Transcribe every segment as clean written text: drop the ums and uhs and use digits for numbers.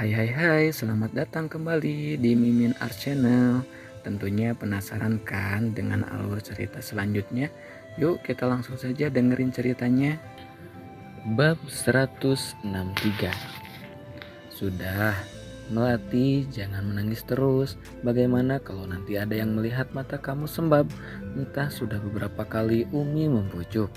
Hai hai hai, selamat datang kembali di Mimin Art Channel. Tentunya penasaran kan dengan alur cerita selanjutnya? Yuk kita langsung saja dengerin ceritanya. Bab 163. Sudah, Melati, jangan menangis terus. Bagaimana kalau nanti ada yang melihat mata kamu sembab? Entah sudah beberapa kali Umi membujuk.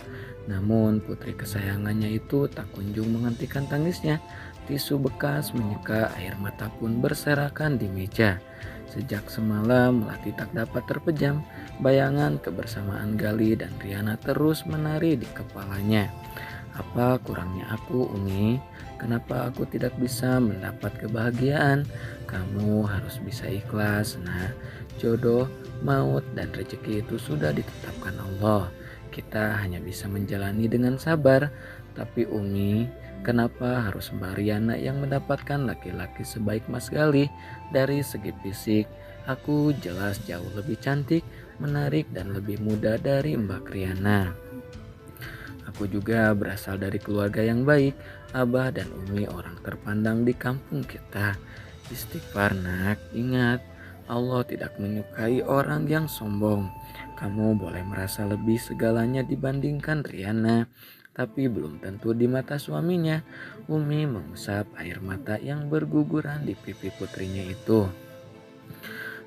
Namun putri kesayangannya itu tak kunjung menghentikan tangisnya. Tisu bekas menyeka, air mata pun berserakan di meja. Sejak semalam Melati tak dapat terpejam. Bayangan kebersamaan Gali dan Riana terus menari di kepalanya. Apa kurangnya aku, Umi? Kenapa aku tidak bisa mendapat kebahagiaan? Kamu harus bisa ikhlas, nah. Jodoh, maut, dan rezeki itu sudah ditetapkan Allah. Kita hanya bisa menjalani dengan sabar. Tapi Umi, kenapa harus Mbak Riana yang mendapatkan laki-laki sebaik Mas Gali? Dari segi fisik, aku jelas jauh lebih cantik, menarik, dan lebih muda dari Mbak Riana. Aku juga berasal dari keluarga yang baik. Abah dan Umi orang terpandang di kampung kita. Istighfar nak, ingat Allah tidak menyukai orang yang sombong. Kamu boleh merasa lebih segalanya dibandingkan Riana, tapi belum tentu di mata suaminya. Umi mengusap air mata yang berguguran di pipi putrinya itu.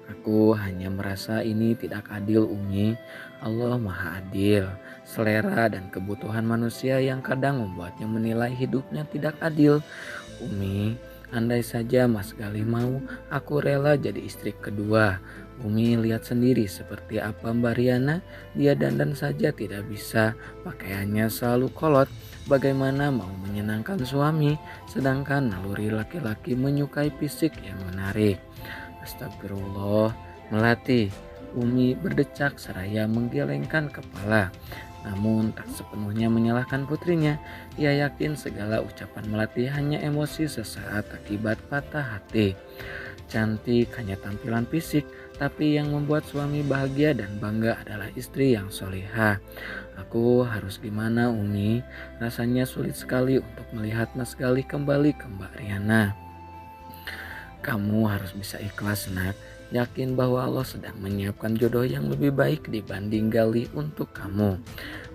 Aku hanya merasa ini tidak adil, Umi. Allah Maha Adil. Selera dan kebutuhan manusia yang kadang membuatnya menilai hidupnya tidak adil. Umi, andai saja Mas Galih mau, aku rela jadi istri kedua. Umi lihat sendiri seperti apa Mbak Riana. Dia dandan saja tidak bisa, pakaiannya selalu kolot. Bagaimana mau menyenangkan suami, sedangkan naluri laki-laki menyukai fisik yang menarik. Astagfirullah, Melati. Umi berdecak seraya menggelengkan kepala. Namun tak sepenuhnya menyalahkan putrinya. Ia yakin segala ucapan Melati hanya emosi sesaat akibat patah hati. Cantik hanya tampilan fisik, tapi yang membuat suami bahagia dan bangga adalah istri yang solehah. Aku harus gimana, Umi? Rasanya sulit sekali untuk melihat Mas Galih kembali ke Mbak Riana. Kamu harus bisa ikhlas, nak. Yakin bahwa Allah sedang menyiapkan jodoh yang lebih baik dibanding Gali untuk kamu.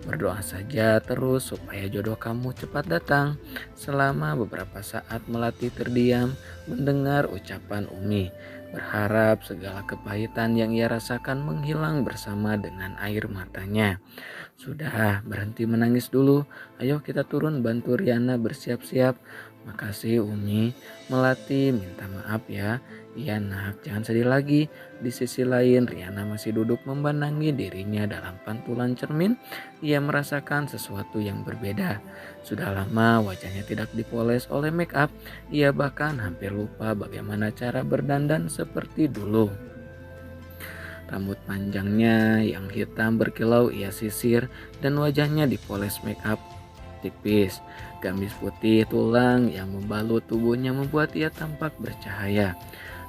Berdoa saja terus supaya jodoh kamu cepat datang. Selama beberapa saat Melati terdiam mendengar ucapan Umi. Berharap segala kepahitan yang ia rasakan menghilang bersama dengan air matanya. Sudah, berhenti menangis dulu. Ayo kita turun bantu Riana bersiap-siap. Makasih Umi. Melati minta maaf ya. Iya nak, jangan sedih lagi. Di sisi lain Riana masih duduk memandangi dirinya dalam pantulan cermin. Ia merasakan sesuatu yang berbeda. Sudah lama wajahnya tidak dipoles oleh make up. Ia bahkan hampir lupa bagaimana cara berdandan seperti dulu. Rambut panjangnya yang hitam berkilau ia sisir dan wajahnya dipoles make up tipis. Gamis putih tulang yang membalut tubuhnya membuat ia tampak bercahaya.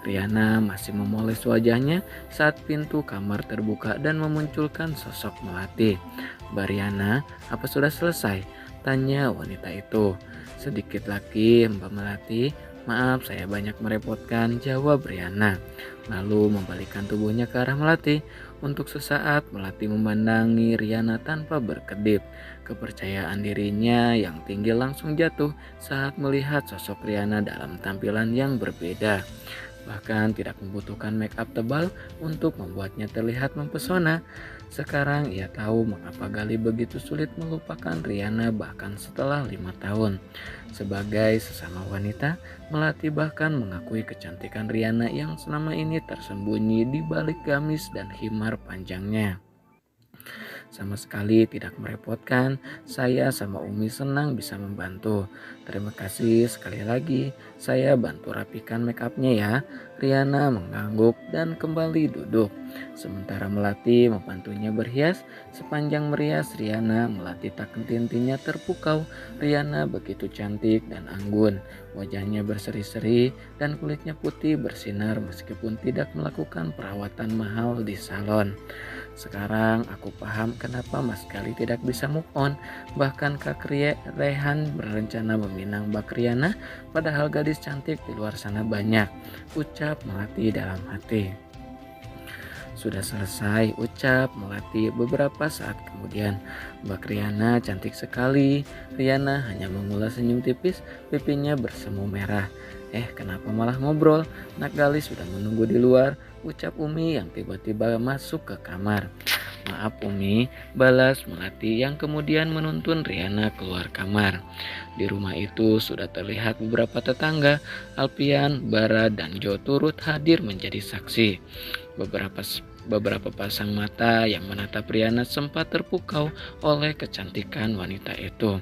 Riana masih memoles wajahnya saat pintu kamar terbuka dan memunculkan sosok Melati. "Mbak Riana, apa sudah selesai?" tanya wanita itu. "Sedikit lagi, Mbak Melati. Maaf saya banyak merepotkan," jawab Riana. Lalu membalikkan tubuhnya ke arah Melati. Untuk sesaat Melati memandangi Riana tanpa berkedip. Kepercayaan dirinya yang tinggi langsung jatuh saat melihat sosok Riana dalam tampilan yang berbeda. Bahkan tidak membutuhkan make up tebal untuk membuatnya terlihat mempesona. Sekarang ia tahu mengapa Gali begitu sulit melupakan Riana bahkan setelah 5 tahun. Sebagai sesama wanita, Melati bahkan mengakui kecantikan Riana yang selama ini tersembunyi di balik gamis dan khimar panjangnya. Sama sekali tidak merepotkan. Saya sama Umi senang bisa membantu. Terima kasih sekali lagi. Saya bantu rapikan make upnya ya. Riana mengangguk dan kembali duduk. Sementara Melati membantunya berhias. Sepanjang merias Riana, Melati tak henti-hentinya terpukau. Riana begitu cantik dan anggun. Wajahnya berseri-seri dan kulitnya putih bersinar meskipun tidak melakukan perawatan mahal di salon. Sekarang aku paham kenapa Mas Gali tidak bisa move on. Bahkan Kak Rehan berencana meminang Mbak Riana, padahal gadis cantik di luar sana banyak. Ucap Melati dalam hati. Sudah selesai, ucap Melati beberapa saat kemudian. Mbak Riana cantik sekali. Riana hanya mengulas senyum tipis, pipinya bersemu merah. Kenapa malah ngobrol? Nak Gali sudah menunggu di luar, ucap Umi yang tiba-tiba masuk ke kamar. Maaf Umi, balas Melati yang kemudian menuntun Riana keluar kamar. Di rumah itu sudah terlihat beberapa tetangga, Alpian, Bara, dan Jo turut hadir menjadi saksi. Beberapa pasang mata yang menatap Riana sempat terpukau oleh kecantikan wanita itu.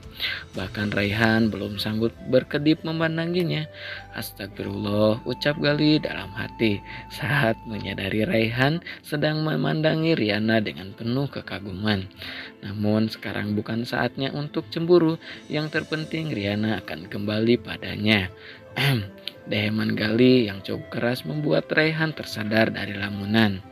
Bahkan Raihan belum sanggup berkedip memandanginya. Astagfirullah, ucap Gali dalam hati saat menyadari Raihan sedang memandangi Riana dengan penuh kekaguman. Namun sekarang bukan saatnya untuk cemburu, yang terpenting Riana akan kembali padanya. Deheman Gali yang cukup keras membuat Raihan tersadar dari lamunan.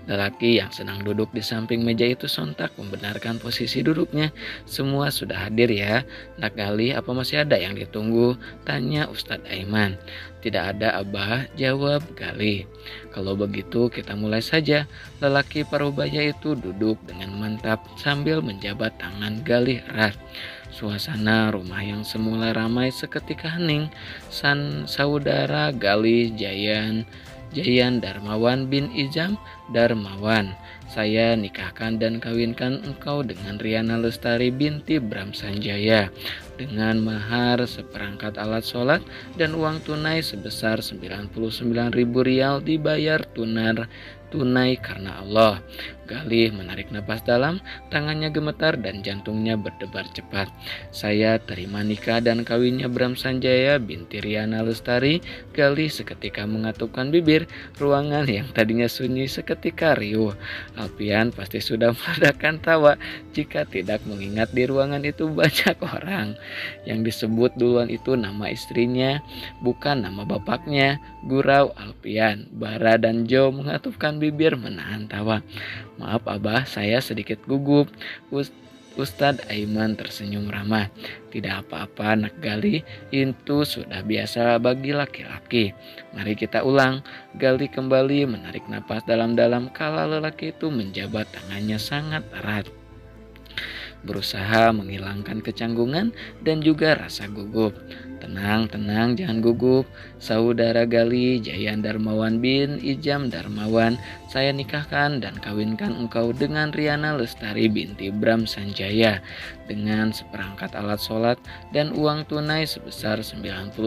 Lelaki yang sedang duduk di samping meja itu sontak membenarkan posisi duduknya. Semua sudah hadir ya. Nak Gali, apa masih ada yang ditunggu? Tanya Ustadz Aiman. Tidak ada Abah, jawab Gali. Kalau begitu kita mulai saja. Lelaki parubaya itu duduk dengan mantap sambil menjabat tangan Gali erat. Suasana rumah yang semula ramai seketika hening. Saudara Gali Jayan Darmawan bin Ijam Darmawan, saya nikahkan dan kawinkan engkau dengan Riana Lestari binti Bram Sanjaya dengan mahar seperangkat alat sholat dan uang tunai sebesar 99.000 rial dibayar tunai karena Allah. Galih menarik napas dalam, tangannya gemetar dan jantungnya berdebar cepat. Saya terima nikah dan kawinnya Bram Sanjaya binti Riana Lestari. Galih seketika mengatupkan bibir. Ruangan yang tadinya sunyi seketika riuh. Alpian pasti sudah meledakkan tawa jika tidak mengingat di ruangan itu banyak orang. Yang disebut duluan itu nama istrinya, bukan nama bapaknya. Gurau Alpian, Bara dan Jo mengatupkan bibir menahan tawa. Maaf Abah, saya sedikit gugup. Ustadz Aiman tersenyum ramah. Tidak apa-apa Nak Gali, itu sudah biasa bagi laki-laki. Mari kita ulang. Gali kembali menarik napas dalam-dalam kala lelaki itu menjabat tangannya sangat erat, berusaha menghilangkan kecanggungan dan juga rasa gugup. Tenang, jangan gugup. Saudara Gali Jayan Darmawan bin Ijam Darmawan, saya nikahkan dan kawinkan engkau dengan Riana Lestari binti Bram Sanjaya dengan seperangkat alat sholat dan uang tunai sebesar 99.000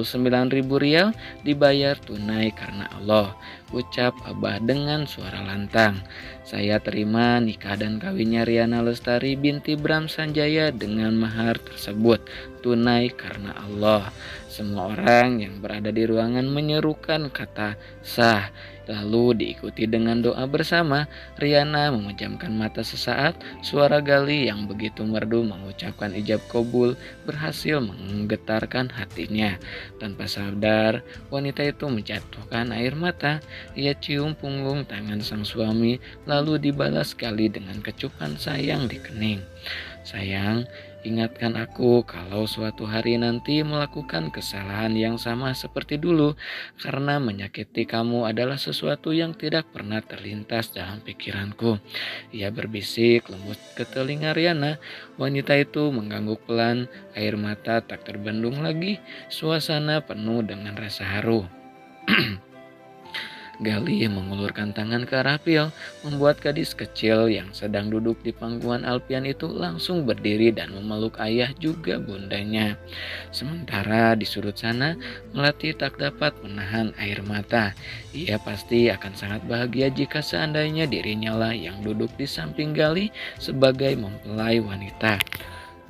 rial dibayar tunai karena Allah. Ucap Abah dengan suara lantang. Saya terima nikah dan kawinnya Riana Lestari binti Bram Sanjaya dengan mahar tersebut tunai karena Allah. Semua orang yang berada di ruangan menyerukan kata sah, lalu diikuti dengan doa bersama. Riana memejamkan mata sesaat. Suara Gali yang begitu merdu mengucapkan ijab kabul berhasil menggetarkan hatinya. Tanpa sadar, wanita itu menjatuhkan air mata. Ia cium punggung tangan sang suami, lalu dibalas Gali dengan kecupan sayang di kening. Sayang, ingatkan aku kalau suatu hari nanti melakukan kesalahan yang sama seperti dulu, karena menyakiti kamu adalah sesuatu yang tidak pernah terlintas dalam pikiranku. Ia berbisik lembut ke telinga Riana. Wanita itu mengangguk pelan, air mata tak terbendung lagi, suasana penuh dengan rasa haru. Gali mengulurkan tangan ke arah Pio, membuat gadis kecil yang sedang duduk di pangkuan Alpian itu langsung berdiri dan memeluk ayah juga bundanya. Sementara di sudut sana, Melati tak dapat menahan air mata. Ia pasti akan sangat bahagia jika seandainya dirinya lah yang duduk di samping Gali sebagai mempelai wanita.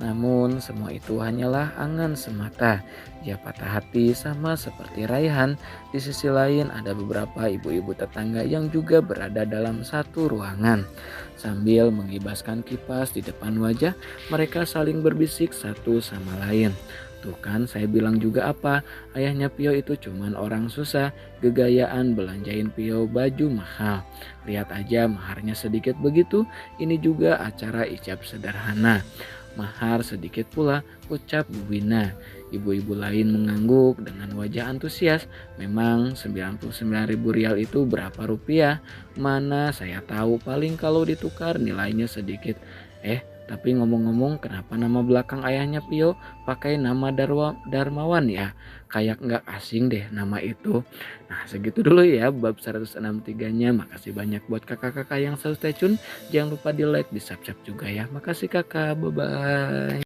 Namun semua itu hanyalah angan semata. Dia patah hati sama seperti Raihan. Di sisi lain ada beberapa ibu-ibu tetangga yang juga berada dalam satu ruangan. Sambil mengibaskan kipas di depan wajah, mereka saling berbisik satu sama lain. Tuh kan saya bilang juga apa, ayahnya Pio itu cuman orang susah, gegayaan belanjain Pio baju mahal. Lihat aja maharnya sedikit begitu, ini juga acara ijab sederhana. Mahar sedikit pula, ucap Bu Wina. Ibu-ibu lain mengangguk dengan wajah antusias. Memang 99.000 rial itu berapa rupiah? Mana saya tahu, paling kalau ditukar nilainya sedikit. Tapi ngomong-ngomong, kenapa nama belakang ayahnya Pio pakai nama Darmawan ya? Kayak nggak asing deh nama itu. Nah segitu dulu ya bab 163-nya. Makasih banyak buat kakak-kakak yang selalu stay tune. Jangan lupa di like, di subscribe juga ya. Makasih kakak, bye-bye.